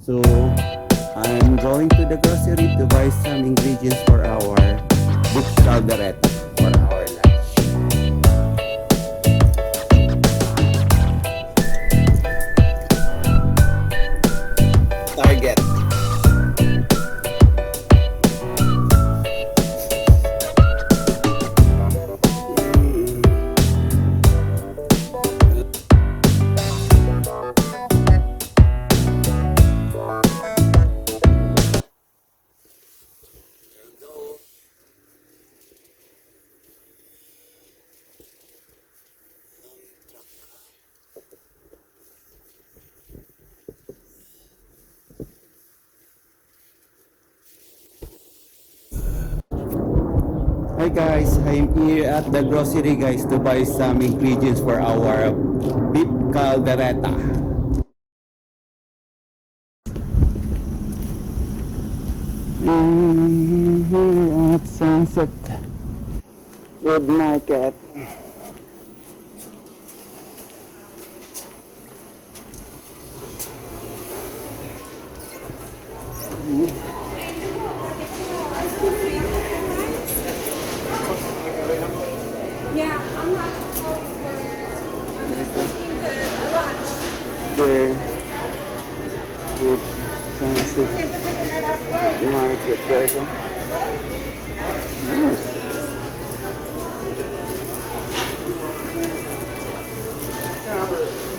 So I'm going to the grocery to buy some ingredients for our beef caldereta for our lunch. Target. Hi guys, I'm here at the grocery guys to buy some ingredients for our beef caldereta. Here at Sunset Food Market. Yeah, I'm not There with Sunset Market guys.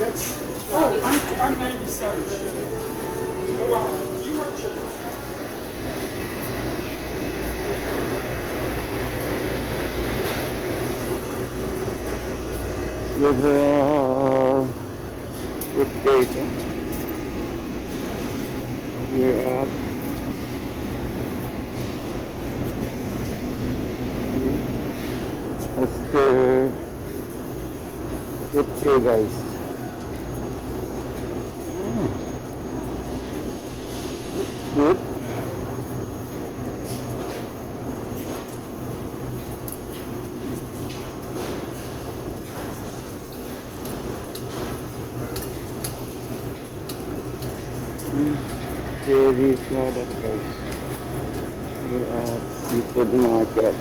Yes. I'm 97. With data. Here at Mr. Okay guys. Good. Very product guys. Here at Seafood Market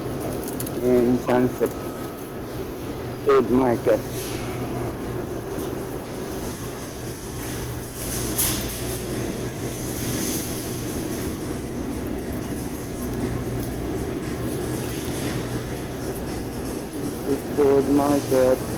in Sunset Food Market. Food Market.